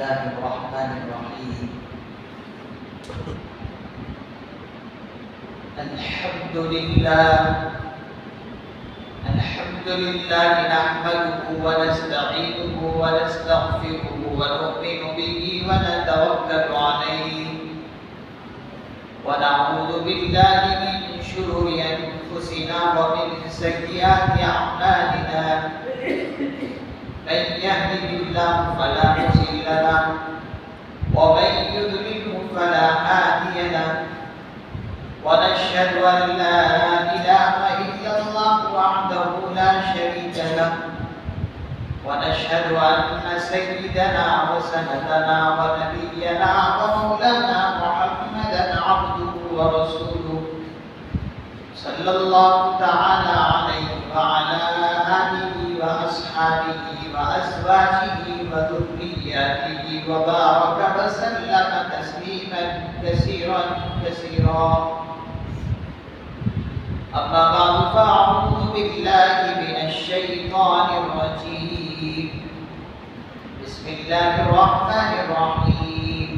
الله الرحمن الرحيم الحمد لله نحمده ونستعينه ونستغفره ونؤمن به ونتوكل عليه ونعوذ بالله من شرور أنفسنا ومن سيئات أعمالنا من يهده الله فلا مضل له ومن يضلل فلا هادي له ونشهد أن لا إله إلا الله وحده لا شريك له ونشهد أن سيدنا وسندنا ونبينا ومولانا محمدا عبده ورسوله صلى الله تعالى عليه وعلى آله وأصحابه وأزواجه وذرياته وبارك وسلم تسليما كثيرا أما بعد فأعوذ بالله من الشيطان الرجيم بسم الله الرحمن الرحيم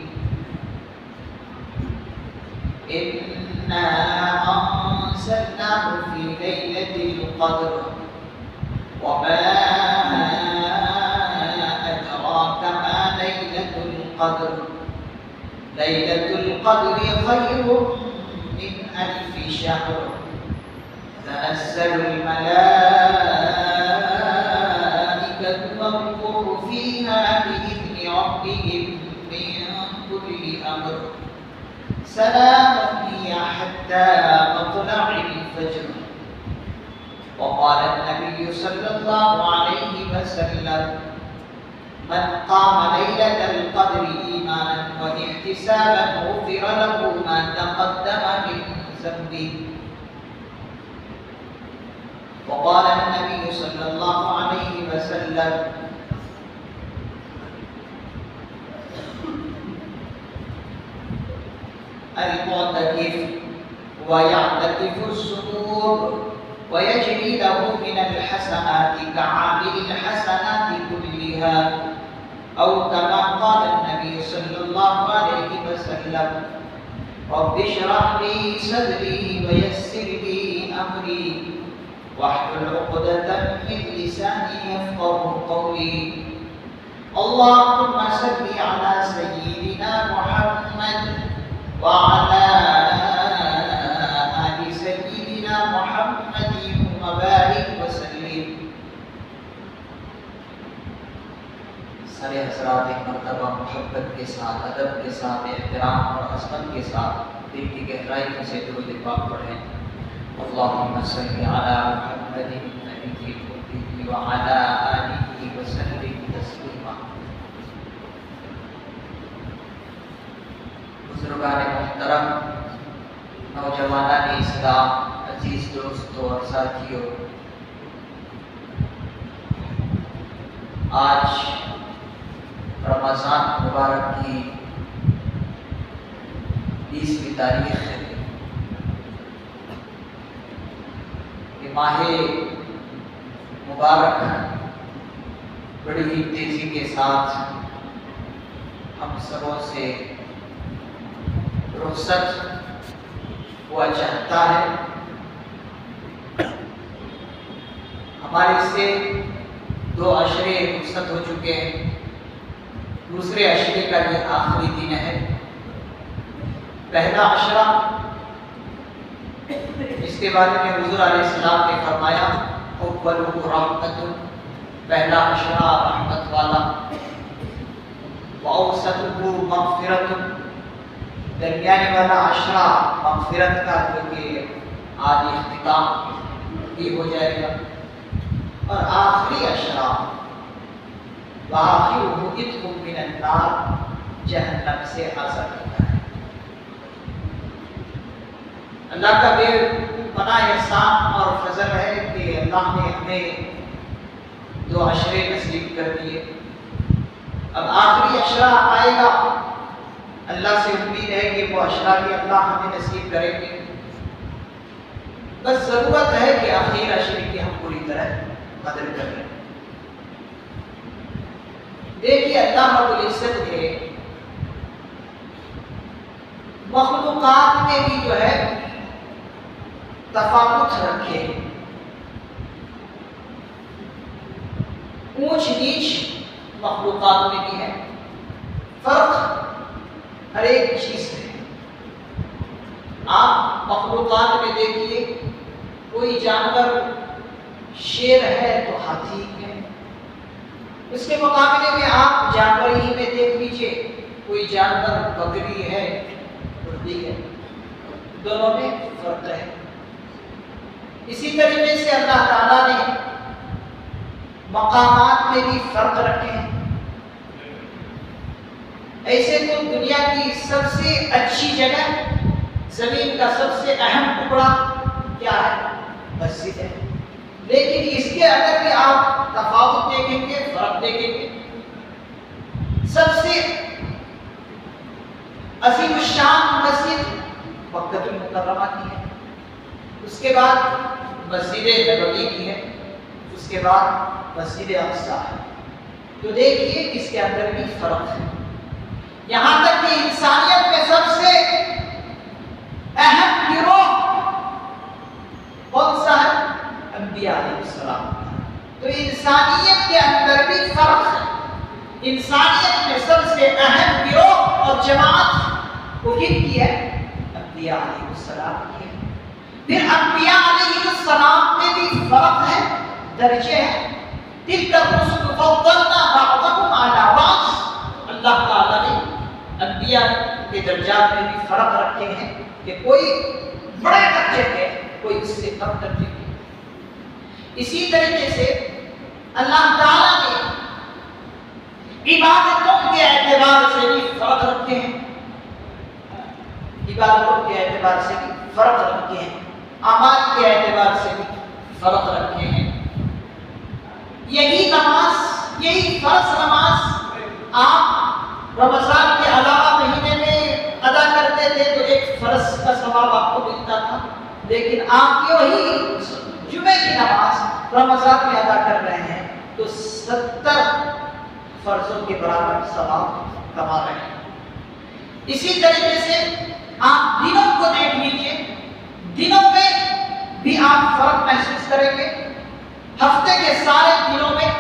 إنا أنزلناه في ليلة القدر وما أدراك ما ليلة القدر ليلة القدر خير من 1000 شهر تنزل الملائكة والروح فيها بإذن ربهم من كل أمر سلام هي حتى مطلع الفجر. وقال النبي صلى الله عليه وسلم من قام ليلة القدر إيمانا واحتسابا غفر له ما تقدم من ذنبه. وقال النبي صلى الله عليه وسلم المعتكف ويعتكف السرور ويجري له من الحسنات كعامل الحسنات كلها أو كما قال النبي صلى الله عليه وسلم رب اشرح لي صدري ويسر لي أمري واحلل عقدة من لساني يفقهوا قولي. اللهم صل على سيدنا محمد وعلى آل سيدنا محمد وبارك وسلم. سارے حضرات ایک مرتبہ محبت کے ساتھ، ادب کے ساتھ، احترام اور عظمت کے ساتھ دل کی گہرائی سے درود پاک پڑھیں. اللهم صل على محمد النبي الأمي وعلى آله وسلم تسليما. بزرگان محترم، نوجوانان اسلام، عزیز دوستوں اور ساتھیوں، آج رمضان مبارک کی 20ویں تاریخ ہے. ماہ مبارک بڑی ہی تیزی کے ساتھ ہم سبوں سے رخصت ہوا چاہتا ہے. ہمارے سے 2 عشرے رخصت ہو چکے ہیں. دوسرے عشرے کا یہ آخری دن ہے. پہلا عشرہ، اس کے بارے میں حضور علیہ السلام نے فرمایا اولہ رحمت، پہلا عشرہ رحمت والا، واوسطہ مغفرت، درمیانے والا عشرہ مغفرت کا جو کہ آج اختتام بھی ہو جائے گا، اور آخری عشرہ وآخرہ عتق من النار، جہنم سے آزاد ہوتا ہے. اللہ کا بے پناہ احسان اور فضل ہے کہ اللہ نے ہمیں 2 عشرے نصیب کر دیے. اب آخری عشرہ آئے گا، اللہ سے امید ہے کہ وہ عشرہ بھی اللہ ہمیں نصیب کریں گے. بس ضرورت ہے کہ آخری عشرے کی ہم پوری طرح قدر کر لیں. دیکھیے اللہ رب العزت نے مخلوقات میں بھی جو ہے تفاوت رکھے، اونچ نیچ مخلوقات میں بھی ہے، فرق ہر ایک چیز میں۔ آپ مخلوقات میں دیکھیے، کوئی جانور شیر ہے تو ہاتھی ہے، اس کے مقابلے میں آپ جانور ہی میں دیکھ لیجئے، کوئی جانور بکری ہے، مرغی ہے، دونوں میں فرق ہے۔ اسی طریقے سے اللہ تعالیٰ نے مقامات میں بھی فرق رکھے ہیں۔ ایسے تو دنیا کی سب سے اچھی جگہ، زمین کا سب سے اہم ٹکڑا کیا ہے؟ مسجد ہے، لیکن اس کے اندر بھی آپ تفاوت دیکھیں گے، فرق دیکھیں گے۔ سب سے عظیم الشان مسجد مکہ المکرمہ کی ہے، اس کے بعد مسجد نبوی کی ہے، اس کے بعد مسجد اقصی ہے۔ تو دیکھیے اس کے اندر بھی فرق ہے۔ یہاں تک کہ انسانیت میں سب سے اہم گروہ کون سا ہے؟ انبیاء علیہ السلام۔ تو انسانیت کے اندر بھی فرق ہے۔ انسانیت میں سب سے اہم گروہ اور جماعت وہ کن کی ہے؟ انبیاء علیہ السلام کی ہے۔ پھر انبیاء علیہ السلام میں بھی فرق ہے، درجے ہیں۔ تلک الرسل فضلنا بعضهم على بعض۔ اللہ تعالیٰ نے انبیاء کے درجات میں بھی فرق رکھے ہیں کہ کوئی بڑے درجے کے، کوئی اس سے کم درجے کے۔ اسی طریقے سے اللہ تعالیٰ نے عبادتوں کے اعتبار سے بھی فرق رکھے ہیں، عبادتوں کے اعتبار سے بھی فرق رکھے ہیں، اعمال کے اعتبار سے بھی فرق رکھے ہیں۔ یہی نماز، یہی فرض نماز آپ رمضان کے علاوہ مہینے میں ادا کرتے تھے تو ایک فرض کا ثواب آپ کو ملتا تھا، لیکن آپ وہی جمعے کی نماز رمضان میں ادا کر رہے ہیں تو 70 فرضوں کے برابر ثواب کما رہے ہیں۔ اسی طریقے سے آپ دنوں کو دیکھ لیجئے، دنوں میں بھی آپ فرق محسوس کریں گے۔ ہفتے کے سارے دنوں میں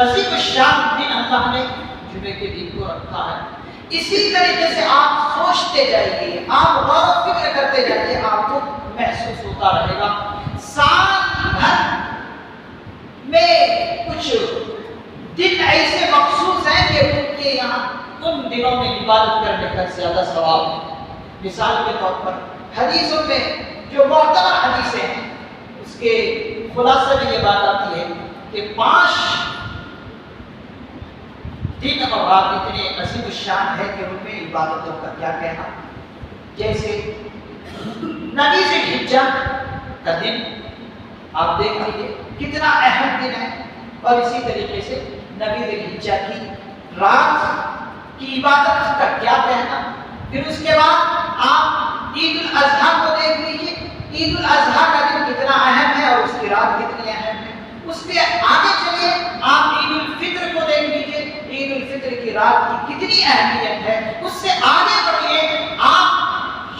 عظیم الشان دن اللہ نے جمعے کے دن کو رکھا ہے۔ اسی طریقے سے آپ سوچتے جائیے، آپ غور و فکر کرتے جائیے، آپ کو محسوس ہوتا رہے گا سال بھر میں کچھ دن ایسے مخصوص ہیں کہ ان کے یہاں ان دنوں میں عبادت کرنے کا زیادہ ثواب ہے۔ مثال کے طور پر حدیثوں میں جو معتبر حدیثیں ہیں اس کے خلاصہ میں یہ بات آتی ہے کہ 5 دن اور رات اتنے عظیم الشان ہے کہ ان میں عبادتوں کا کیا کہنا۔ جیسے نبی ذی الحجہ کا دن آپ دیکھ لیجیے کتنا اہم دن ہے، اور اسی طریقے سے نبی ذی الحجہ کی رات کی عبادت کا کیا کہنا۔ پھر اس کے بعد آپ عید الاضحیٰ کو دیکھ لیجیے، عید الاضحیٰ کا دن کتنا اہم ہے اور اس کی رات کتنی اہم ہے۔ اس سے آگے چلیے آپ عید الفطر کو دیکھ لیجیے، عید الفطر کی رات کی کتنی اہمیت ہے۔ اس سے آگے بڑھیے آپ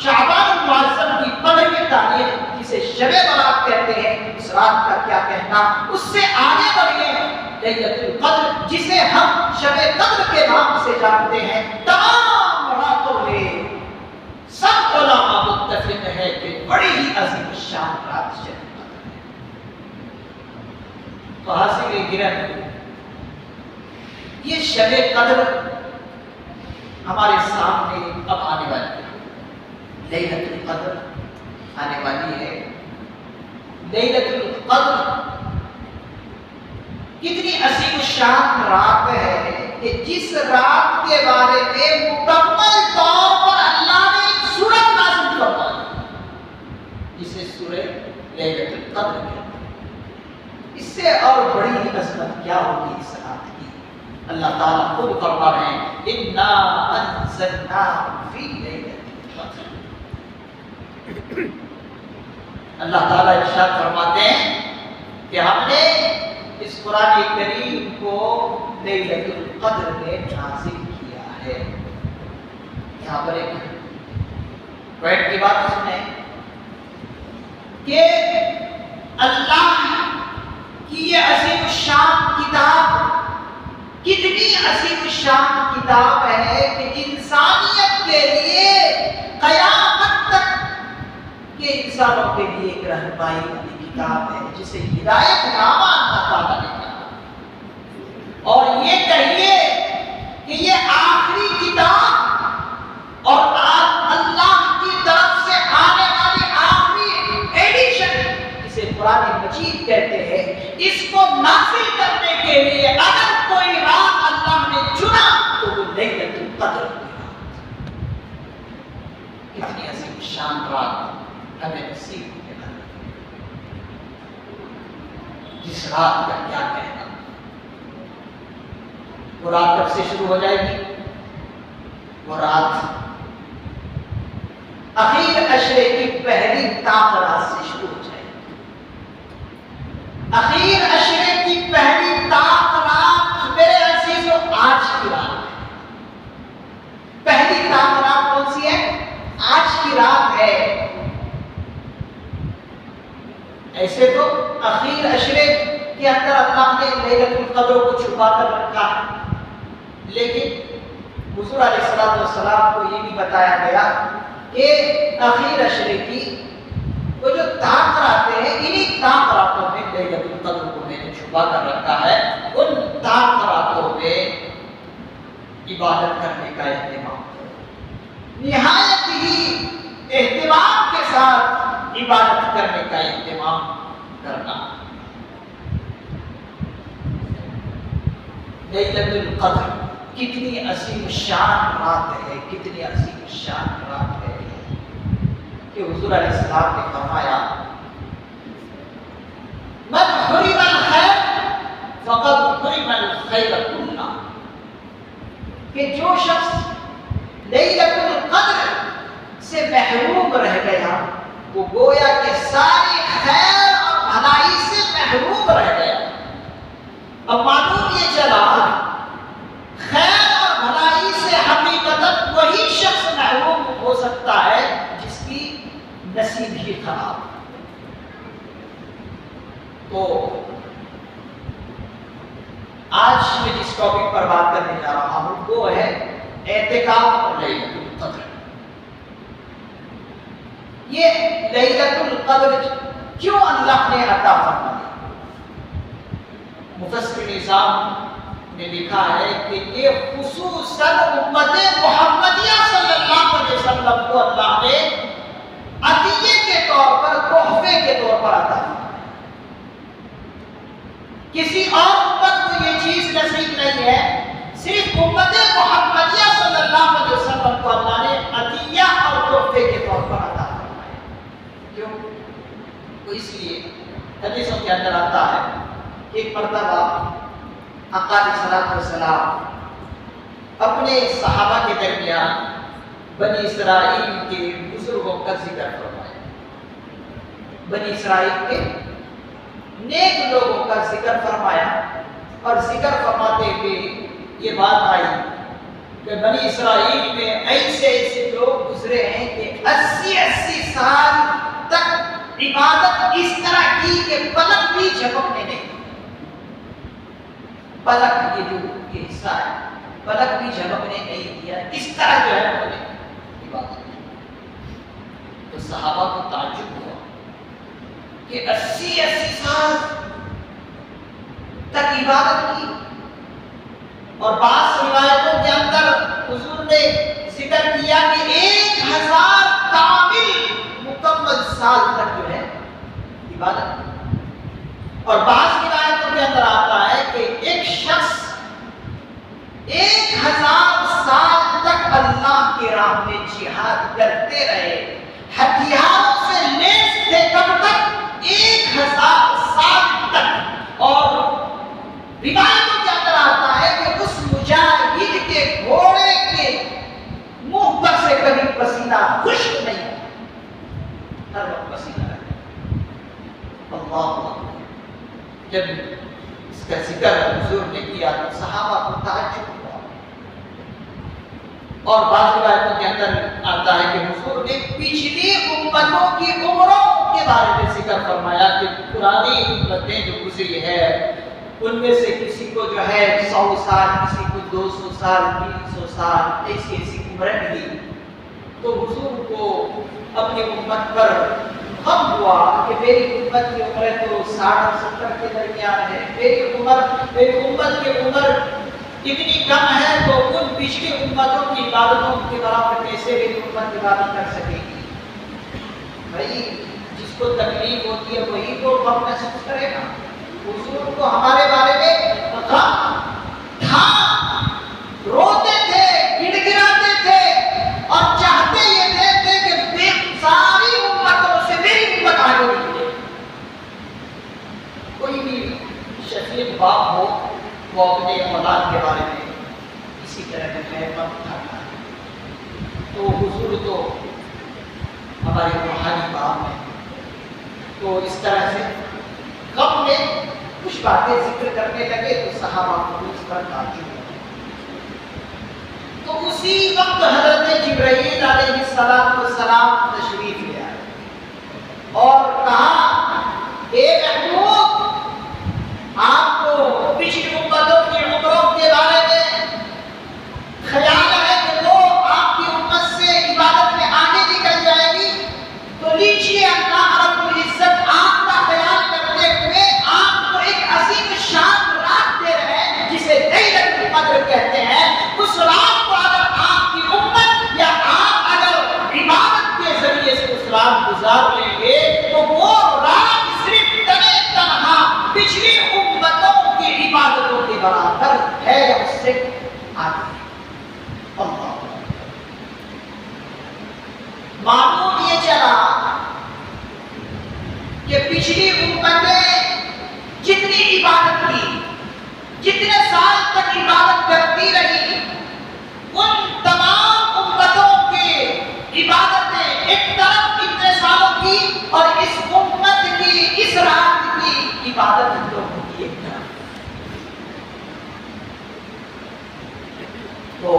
شعبان المعظم کی 15ویں تاریخ جسے شب برات کہتے ہیں، اس رات کا کیا کہنا۔ اس سے آگے بڑھیے لیلۃ القدر جسے ہم شب قدر کے نام سے جانتے ہیں۔ تمام راتوں میں سب علماء متفق ہے کہ بڑی ہی عظیم الشان رات شب قدر ہے۔ تو حاصل گرہ یہ شب قدر ہمارے سامنے اب آنے والی ہے، لیلۃ القدر آنے والی ہے۔ لیلۃ القدر کتنی عظیم الشان رات ہے کہ جس رات کے بارے میں مکمل طور پر اللہ نے ایک سورت نازل فرمائی جسے سورہ لیلۃ القدر کہتے ہیں۔ اس سے اور بڑی عظمت کیا ہوگی اس رات کی۔ اللہ تعالیٰ خود فرما رہے ہیں اِنَّا أَنزَلْنَاهُ فِي لَيْلَةِ القدر۔ اللہ تعالیٰ ارشاد فرماتے ہیں کہ ہم نے اس قرآن کریم کو لیلۃ القدر میں نازل کیا ہے۔ یہاں پر ایک پوائنٹ کی بات سنیں کہ اللہ کی یہ عظیم الشان کتاب کتنی عظیم الشان کتاب ہے کہ انسانیت کے لیے قیامت تک کے انسانوں کے لیے ایک رہنمائی والی کتاب ہے، جسے ہدایت نامہ اللہ تعالیٰ نے کہا۔ اور یہ کہیے کہ یہ آخری کتاب اور اللہ کی طرف سے آنے والی آخری ایڈیشن، جسے قرآن مجید کہتے ہیں، اس کو نازل کرنے کے لیے اگر کوئی رات اللہ نے چنا تو وہ لیلۃ القدر کی رات۔ کتنی عظیم شان رات ہمیں نصیب ہونے والی، جس رات کا کیا کہنا۔ وہ رات کب سے شروع ہو جائے گی؟ وہ رات اخیر عشرے کی پہلی طاق رات سے شروع ہو جائے گی۔ اخیر عشرے کی پہلی طاق رات میرے عزیزو آج کی رات ہے۔ پہلی طاق رات کون سی ہے؟ آج کی رات ہے۔ ایسے تو اخیر عشرے کے اندر اللہ نے لیلۃ القدر کو چھپا کر رکھا ہے، لیکن حضور علیہ السلام کو یہ بھی بتایا گیا کہ اخیر عشرے کی وہ جو طاق راتیں ہیں، انہی طاق راتوں میں لیلۃ القدر کو میں نے چھپا کر رکھا ہے۔ ان طاق راتوں میں عبادت کرنے کا اہتمام، نہایت ہی اہتمام کے ساتھ عبادت کرنے کا اہتمام کرنا۔ لیلۃ القدر کتنی عظیم الشان رات ہے، کتنی عظیم الشان رات ہے کہ حضور علیہ السلام نے فرمایا من حرم الخیر فقد حرم الخیر کلہ، کہ جو شخص لیلۃ القدر سے محروم رہ گیا وہ گویا کہ ساری خیر اور بھلائی سے محروم رہ گیا۔ اب معلوم یہ چلا خیر اور بھلائی سے حقیقتاً وہی شخص محروم ہو سکتا ہے جس کی نصیب ہی خراب۔ تو آج میں جس ٹاپک پر بات کرنے جا رہا ہوں وہ ہے اعتکاف اور لیلۃ القدر۔ یہ لیلۃ القدر کیوں اللہ نے عطا فرمائی؟ مفسر نظام نے لکھا ہے کہ یہ خصوصاً امت محمدیہ صلی اللہ علیہ وسلم کو اللہ نے عطیے کے طور پر، تحفے کے طور پر عطا فرمایا۔ کسی اور امت کو یہ چیز نصیب نہیں ہے، صرف امت محمدیہ صلی اللہ علیہ وسلم کو اللہ نے عطیہ اور تحفے کے طور پر عطا فرمایا۔ کیوں؟ تو اس لیے حدیثوں کے اندر آتا ہے کہ ایک مرتبہ آقا علیہ السلام اپنے صحابہ کے درمیان بنی اسرائیل کے بزرگوں کا ذکر فرمایا، بنی اسرائیل کے نیک لوگوں کا ذکر فرمایا، اور ذکر فرماتے ہوئے یہ بات آئی کہ بنی اسرائیل میں ایسے ایسے لوگ گزرے ہیں کہ 80 سال تک عبادت اس طرح کی کہ پلک بھی جھپکنے نہیں، پلک یہ جو یہ حصہ ہے پلک بھی جھپکنے نہیں دیا، اس طرح جو ہے انہوں نے عبادت کی۔ تو صحابہ کو تعجب ہوا کہ 80 سال تک عبادت کی، اور بعض روایتوں کے اندر حضور نے ذکر کیا کہ 1000 کامل مکمل سال تک جو ہے عبادت کی۔ اور بعض روایتوں کے اندر آتا ہے کہ ایک شخص 1000 سال تک اللہ کی راہ میں جہاد کرتے رہے، ہتھیاروں سے لیس تھے، کب تک؟ 1000 سال تک۔ اور روایتوں کے اندر آتا ہے کہ اس مجاہد کے گھوڑے کے منہ پر سے کبھی پسینہ خشک نہیں ہوا، ہر وقت پسینہ رہتا۔ اللہ جب ذکر حضور نے کیا تو صحابہ کو تعجب ہوا، اور بعض روایتوں کے اندر آتا ہے کہ حضور نے پچھلی امتوں کی عمروں کے بارے میں ذکر فرمایا کہ پرانی امتیں جو گزری ہے ان میں سے کسی کو جو ہے 100 سال، کسی کو 200 سال، 300 سال ایسی ایسی عمریں ملی، تو حضور کو اپنی امت پر غم ہوا کہ میری امت کی عمریں تو 60-70 کے درمیان ہے، میری امت کی عمر اتنی کم ہے تو ان پچھلی امتوں کی عبادتوں کے برابر کیسے میری امت عبادت کر سکے گی؟ بھائی جس کو تکلیف ہوتی ہے وہی تو غم محسوس کرے گا۔ حضور کو ہمارے بارے میں غم تھا، روتے تھے، گڑ گڑاتے تھے، اور چاہتے یہ تھے کہ ساری امتوں سے میری امت آگے نکلے۔ کوئی بھی شفیق باپ ہو وہ اپنے اولاد کے بارے میں اسی طرح کا غم اٹھاتا ہے، تو حضور تو ہمارے روحانی باپ ہیں، تو اس طرح سے غم میں کچھ باتیں ذکر کرنے لگے تو صحابہ کو اس پر تعجب ہوا۔ تو اسی وقت حضرت جبرائیل علیہ السلام تشریف لے آئے اور کہا اے محبوب، آپ کو پچھلی امتوں کی عمروں کے بارے میں خیال ہے کہ وہ آپ کی امت سے عبادت میں آگے نکل جائے گی، تو لیجیے اللہ رب العزت آپ کا خیال کرتے ہوئے آپ کو ایک عظیم شان رات دے رہے ہیں جسے لیلۃ القدر کہتے ہیں۔ اس رات کو اگر آپ کی امت یا آپ اگر عبادت کے ذریعے سے اس رات گزار لیں گے تو وہ رات صرف تنہا پچھلی امتوں کی عبادتوں کے برابر ہے یا اس سے آگے۔ اللہ معلوم یہ چلا کہ پچھلی امتیں جتنی عبادت کی، جتنے سال تک عبادت کرتی رہی، ان تمام امتوں کی عبادتیں ایک طرف اتنے سالوں کی اور اس امت کی اس رات کی عبادت لوگوں کی ایک طرف، تو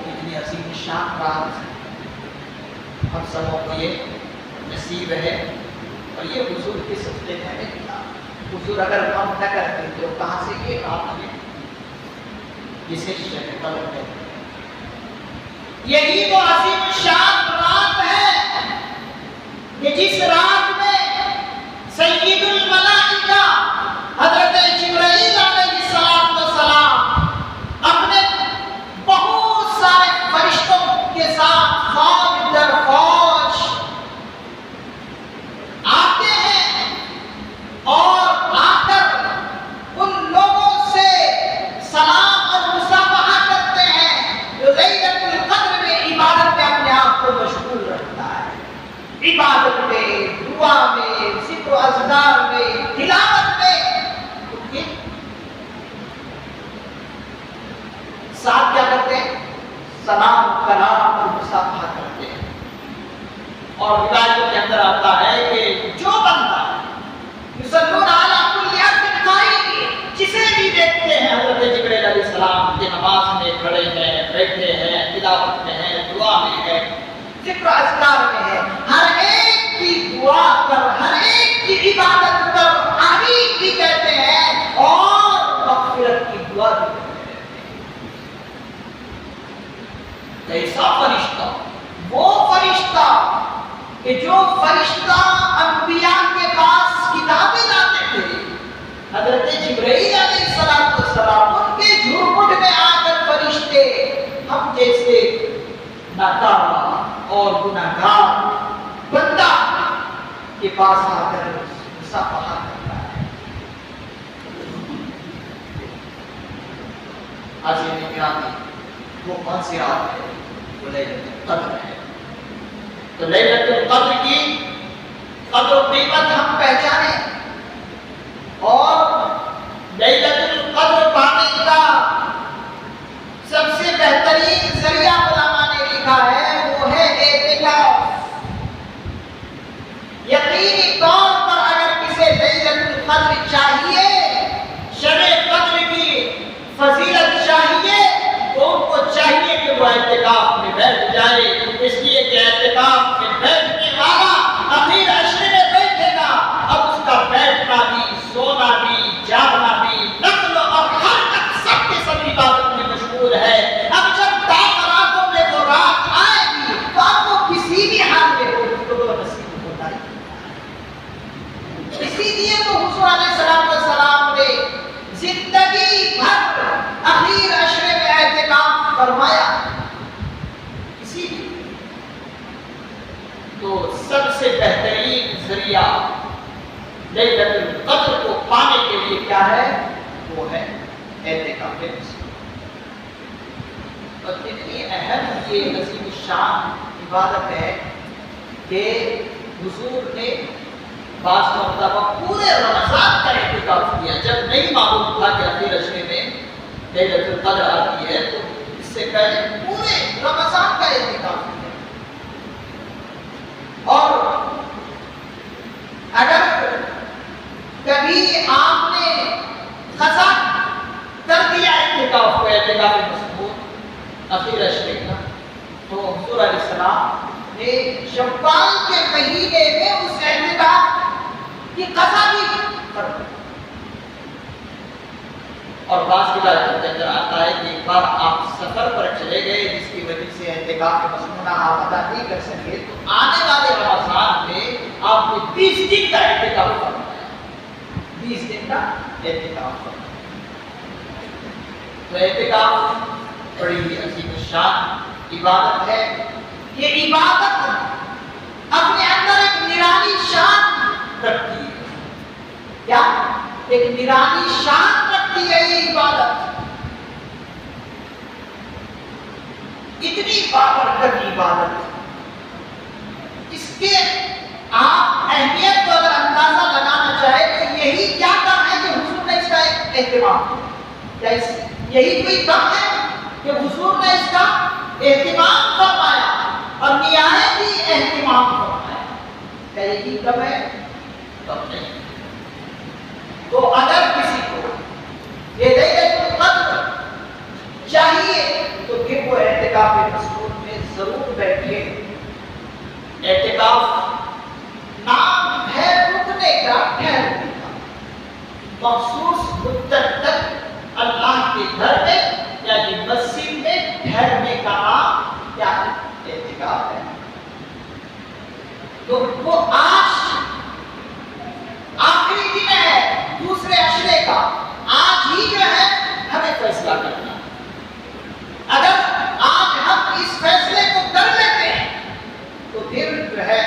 اتنی عظیم شان رات ہم سبوں کو یہ نصیب ہے، اور یہ حضور کے صدقے میں نے کیا۔ حضور اگر کم نہ کرتے تو کہاں سے یہ رات ہمیں جسے شہر قدر کہتے ہیں۔ یہی وہ عظیم شان رات ہے کہ جس رات میں سید الملائکہ حضرت جبرائیل علیہ السلام اپنے بہت سارے فرشتوں کے ساتھ فوج در فوج آتے ہیں اور آ کر ان لوگوں سے سلام اور مصافحہ کرتے ہیں جو لیلۃ القدر میں عبادت میں اپنے آپ کو مشغول رکھتا ہے، عبادت میں، دعا میں، ذکر و اذکار میں، تلاوت میں، ساتھ کیا کرتے ہیں؟ سلام کلام اور مصافحہ کرتے ہیں۔ اور روایتوں کے اندر آتا ہے کہ جو بندہ یصلون علی کل عبد قائم، جسے بھی دیکھتے ہیں حضرت جبرائیل علیہ السلام کے نماز میں کھڑے ہیں، بیٹھے ہیں، تلاوت میں ہیں، دعا میں ہے، ذکر و اذکار میں ہے، ہر ایک کی دعا پر، ہر ایک کی عبادت پر آمین بھی کہتے ہیں اور مغفرت کی دعا بھی کرتے ہیں۔ ایسا فرشتہ، وہ فرشتہ کہ جو فرشتہ انبیاء کے پاس کتابیں لاتے تھے، حضرت جبرائیل علیہ السلام ان کے جھرمٹ میں آ کر فرشتے ہم جیسے ناکارہ اور گناہگار بندہ کے پاس آ کر مصافحہ کرتا ہے۔ عزیزِ گرامی، وہ کون سی رات ہے؟ وہ لیلۃ القدر ہے۔ تو لیلۃ القدر کی قدر و قیمت ہم پہچانیں، اور لیلۃ القدر پانے کا سب سے بہترین ذریعہ علماء نے لکھا ہے وہ ہے اعتکاف۔ یقینی طور پر اگر کسی لیلۃ القدر چاہیے، شب قدر کی لیلۃ القدر کو پانے کے لیے کیا ہے؟ وہ ہے اعتکاف مسکون۔ اور اتنی اہم یہ عظیم الشان عبادت ہے کہ حضور نے بعض مرتبہ پورے رمضان کا اعتکاف کیا۔ جب نہیں معلوم تھا کہ اخیر عشرے میں لیلۃ القدر آتی ہے تو اس سے پہلے پورے رمضان کا اعتکاف کیا۔ اور اگر کبھی آپ نے قضا کر دیا اعتکاف کو، اعتکاف مسکون اخیر عشرے کا، تو حضور علیہ السلام نے شوال کے مہینے میں اس اعتکاف کی قضا بھی کر دی۔ اور بعض روایتوں کے اندر آتا ہے کہ ایک بار آپ سفر پر چلے گئے جس کی وجہ سے اعتکاف مسکونہ آپ ادا نہیں کر سکے، تو آنے والے رمضان میں آپ نے 20 دن کا اعتکاف فرمایا، 20 دن کا اعتکاف فرمایا۔ تو اعتکاف بڑی عظیم الشان عبادت ہے۔ یہ عبادت اپنے اندر ایک نرالی شان رکھتی ہے۔ کیا؟ ایک نرالی شان رکھتی ہے یہ عبادت۔ اتنی بابرکت عبادت، اس کے آپ اہمیت کو اگر اندازہ لگانا چاہے تو یہی کیا کام ہے کہ حضور نے اس کا اہتمام کیا؟ یہی کوئی کام ہے کہ حضور نے اس کا اہتمام فرمایا اور نہایت ہی اہتمام فرمایا؟ کیا یہی کم ہے؟ کم نہیں۔ تو اگر کسی کو یہ لیلۃ القدر چاہیے تو پھر وہ اعتکاف مسکون میں ضرور بیٹھے۔ اعتکاف نام ہے رکنے کا، ٹھہرنے کا، مخصوص مدت تک اللہ کے گھر میں یعنی مسجد میں ٹھہرنے کا نام کیا ہے؟ اعتکاف ہے۔ تو وہ آج آخری دن ہے دوسرے عشرے کا، آج ہی جو ہے ہمیں فیصلہ کرنا۔ اگر آج ہم اس فیصلے کو کر لیتے ہیں تو پھر جو ہے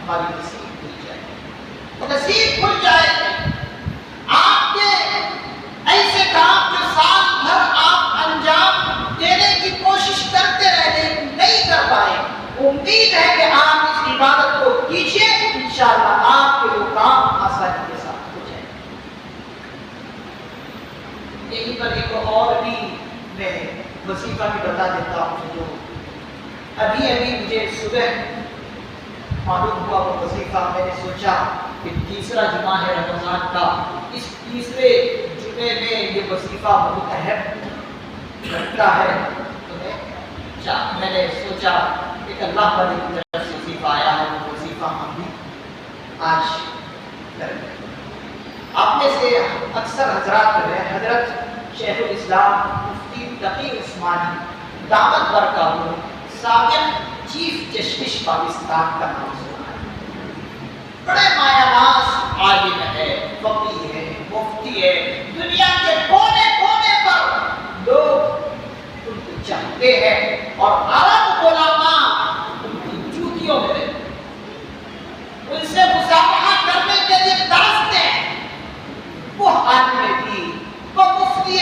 ہماری نصیب کھل جائے گی، نصیب کھل جائے گی۔ آپ کے ایسے کام جو سال بھر آپ انجام دینے کی کوشش کرتے رہے لیکن نہیں کر پائے، امید ہے کہ آپ اس عبادت کو کیجیے، انشاءاللہ آپ کے وہ کام آسانی کے ساتھ ہو جائیں گے۔ یہیں پر ایک اور بھی میں وظیفہ بھی بتا دیتا ہوں جو ابھی مجھے صبح معلوم ہوا وہ وظیفہ۔ میں نے سوچا کہ تیسرا جمعہ ہے رمضان کا، اس تیسرے جمعے میں یہ وظیفہ بہت اہم لگتا ہے، تو میں نے سوچا کہ اللہ والے کی طرف سے وظیفہ آیا ہے، وہ وظیفہ ہم بھی آج کریں گے۔ آپ میں سے اکثر حضرات جو ہے حضرت شیخ الاسلام مفتی تقی عثمانی دامت برکاتہ سابق چیف جسٹس پاکستان کا نام سنا ہے۔ بڑے مایہ ناز عالم ہے، فقیہ ہے، مفتی ہے، دنیا کے کونے کونے پر لوگ ان کو چاہتے ہیں اور عرب علماء ان کی جوتیوں میں رہتے ہیں، ان سے مصافحہ کرنے کے لیے ترستے ہیں۔ وہ عالم بھی، وہ مفتی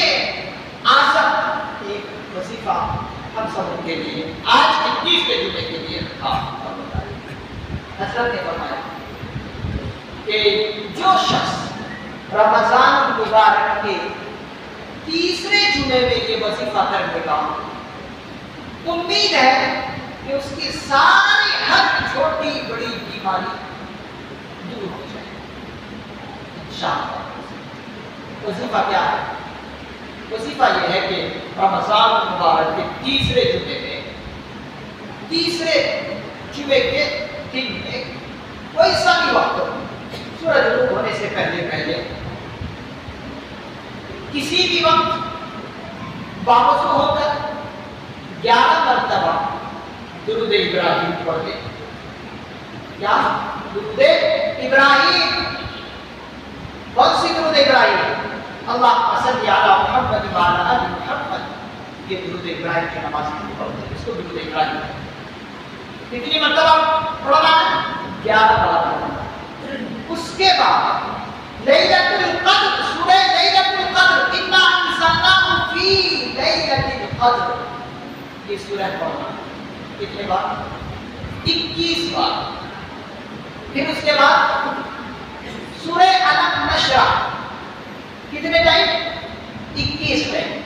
اعظم، ایک وظیفہ ہم سب کے لیے آج کے 30ویں جمعے کے لیے رکھا اور بتایا۔ حضرت نے فرمایا کہ جو شخص رمضان المبارک کے تیسرے جمعے میں یہ وظیفہ کرنے کا امید ہے کہ اس کی ساری ہر چھوٹی بڑی بیماری دور ہو جائے انشاءاللہ۔ وظیفہ کیا ہے؟ وظیفہ یہ ہے کہ رمضان المبارک کے تیسرے جمعے میں، تیسرے جمعے کے دن میں کوئی سا بھی وقت ہو، سورج غروب ہونے سے پہلے کسی بھی وقت باوضو ہو کر 11 مرتبہ درود ابراہیم پڑھ لیں۔ کیا؟ درود ابراہیم۔ کون سی درود ابراہیم؟ اللہ صلی علی محمد وعلی آل محمد، یہ درود ابراہیم کی نماز کی پڑھتے ہیں، اس کو درود ابراہیم کتنی مرتبہ پڑھنا ہے؟ 11 مرتبہ۔ اس کے بعد لیلۃ القدر، سورہ لیلۃ القدر، انا انزلناہ فی لیلۃ القدر، یہ سورہ پڑھنا کتنے بار؟ 21 بار. پھر اس کے بعد سورہ الم نشرح کتنے ٹائم؟ 21 ٹائم.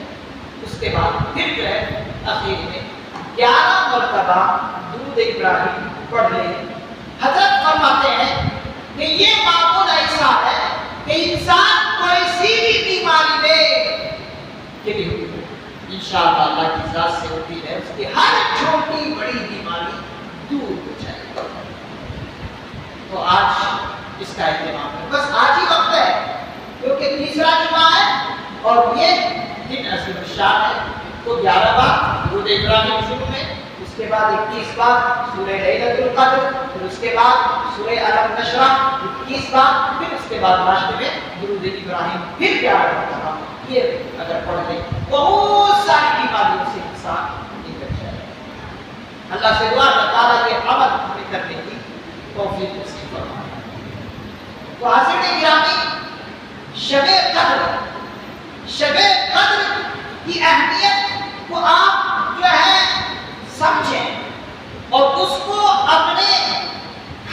اس کے بعد پھر جو ہے اخیر میں 11 مرتبہ درود ابراہیم پڑھ لیں. حضرت فرماتے ہیں کہ یہ معمول ایسا ہے کہ انسان کوئی سی بھی بیماری میں کہ انشاءاللہ اللہ کی ذات سے ہوتی ہے، اس کی ہر چھوٹی بڑی بیماری دور ہو جائے. تو آج اس کا اہتمام ہے، بس آج ہی وقت ہے کیونکہ تیسرا جمعہ ہے اور یہ دن عظیم الشان ہے. تو 11 بار درود ابراہیم شروع میں، اس کے بعد 21 بار سورہ لیلۃ القدر، پھر اس کے بعد سورہ الم نشرح 21 بار، پھر اس کے بعد لاسٹ میں درود ابراہیم پھر 11 مرتبہ. یہ اگر پڑھ لیں بہت ساری بیماریوں سے انسان نکل جائے. اللہ سے دعا اللہ تعالیٰ یہ عمل ہمیں کرنے کی توفیق نصیب فرمائے. تو حاضرین گرامی، شب قدر کی اہمیت کو آپ جو ہے سمجھیں اور اس کو اپنے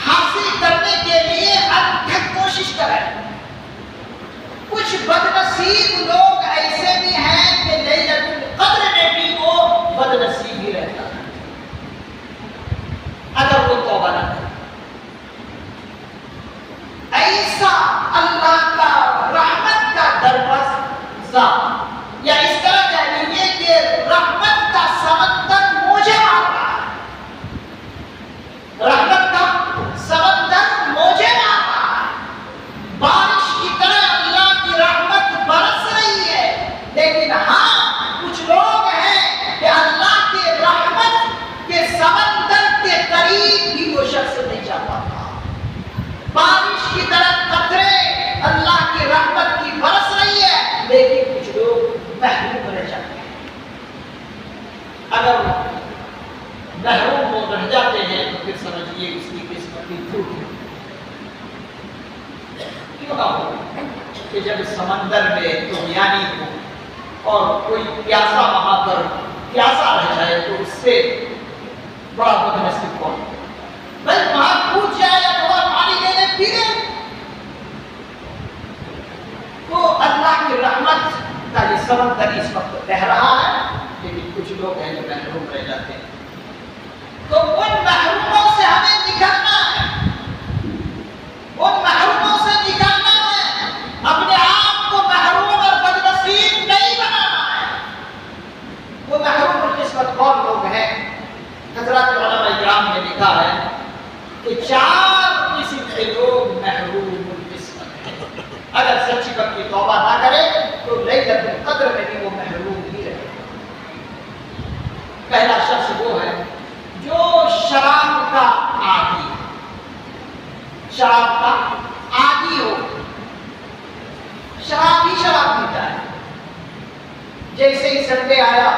حاصل کرنے کے لیے انتھک کوشش کریں. کچھ بد نصیب لوگ ایسے بھی ہیں کہ لیلۃ القدر میں بھی وہ بد نصیب ہی رہتا ہے اگر وہ توبہ نہ کرے. ایسا اللہ کا رحمت کا دروازہ، یا اس طرح کہہ لیجیے کہ رحمت کا سمندر موجے مار رہا ہے. رحمت کا سمندر موجے مار رہا ہے. بارش کی طرح اللہ کی رحمت برس رہی ہے، لیکن ہاں کچھ لوگ ہیں کہ اللہ کے رحمت کے سمندر کے قریب بھی وہ شخص نہیں جا پاتا. بارش کی طرح قطرے اللہ کی رحمت کی برس رہی ہے، لیکن کچھ لوگ محروم رہ جاتے ہیں. اگر محروم ہو رہ جاتے ہیں تو پھر سمجھیے اس کی قسمت کی ٹوٹ ہے. کیوں نہ ہو کہ جب سمندر میں دنیانی ہو اور کوئی پیاسا وہاں پر پیاسا رہ جائے تو اس سے بڑا بد نصیب کون ہے؟ بھائی وہاں پوچھ جائے یا تھوڑا پانی دے دے پی لے. تو اللہ کی رحمت کا یہ سمندر اس وقت بہ رہا ہے، لیکن کچھ لوگ ہیں جو محروم رہ جاتے ہیں. تو ان محروموں سے ہمیں نکلنا ہے، ان محروموں سے نکلنا ہے. اپنے آپ کو محروم اور بد نصیب نہیں بنانا ہے. وہ محروم القسمت کون لوگ ہیں؟ حضرات علماء کرام نے لکھا ہے کہ 4 قسم کے لوگ محروم القسمت ہیں. اگر سچی پکی توبہ نہ کرے تو لیلۃ القدر میں بھی وہ محروم ہی رہے. پہلا شخص وہ ہے جو شراب کا عادی ہے. شراب کا عادی ہو، شراب ہی شراب پیتا ہے. جیسے ہی سنڈے آیا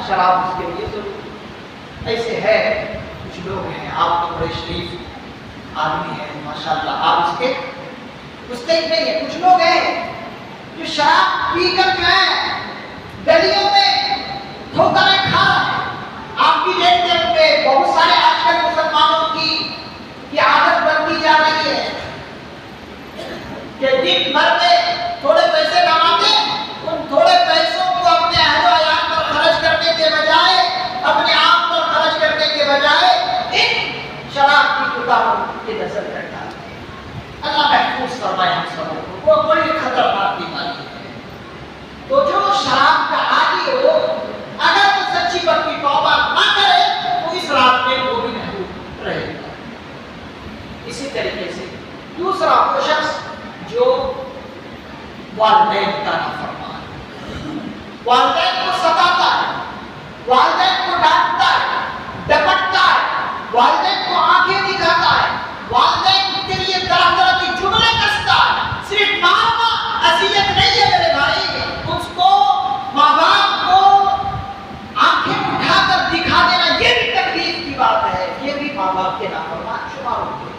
شراب اس کے لیے ضرور. ایسے ہے کچھ لوگ ہیں، آپ تو بڑے شریف آدمی ہیں ماشاءاللہ، آپ اس کے مستحق نہیں ہے. کچھ لوگ ہیں جو شراب پی کر جو ہے گلیوں میں ٹھوکریں کھا رہے ہیں. آپ بھی دیکھتے ہوں گے بہت سارے آج کل مسلمانوں کی عادت بنتی جا رہی ہے کہ دن بھر میں تھوڑے پیسے کماتے، ان تھوڑے پیسوں کو اپنے اہل و عیال پر خرچ کرنے کے بجائے، اپنے آپ پر خرچ کرنے کے بجائے ان شراب کی دکانوں کی نظر کرتا ہے. اللہ محفوظ فرمائے ہم سب کو. وہ بڑی خطرناک بیماری ہے. تو جو شراب کا عادی ہو، اگر وہ سچی پکی توبہ نہ کرے تو اس رات میں وہ بھی محروم رہے گا. اسی طریقے سے دوسرا وہ شخص جو والدین کا نافرمان ہے، والدین کو ستاتا ہے، والدین کو ڈانٹتا ہے، ڈپٹتا ہے، والدین کو آنکھیں دکھاتا ہے، والدین کے لیے طرح طرح کی جملے کستا ہے. صرف ماں اذیت نہیں ہے میرے بھائی، اس کو ماں باپ کو آنکھیں اٹھا کر دکھا دینا یہ بھی تکلیف کی بات ہے. یہ بھی ماں باپ کے نافرمان شمار ہوتے ہیں.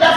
10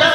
10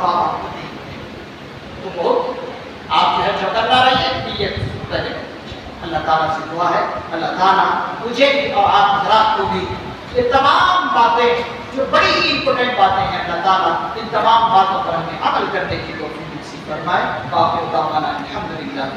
ثواب آپ کو نہیں ملے. تو وہ آپ جو ہے جو کرنا رہیے نیت کریں. اللہ تعالیٰ سے دعا ہے اللہ تعالیٰ مجھے بھی اور آپ حضرات کو بھی یہ تمام باتیں جو بڑی ہی امپورٹنٹ باتیں ہیں اللہ تعالیٰ ان تمام باتوں پر ہمیں عمل کرنے کی توفیق نصیب فرمائے. باقی دعوانا الحمدللہ.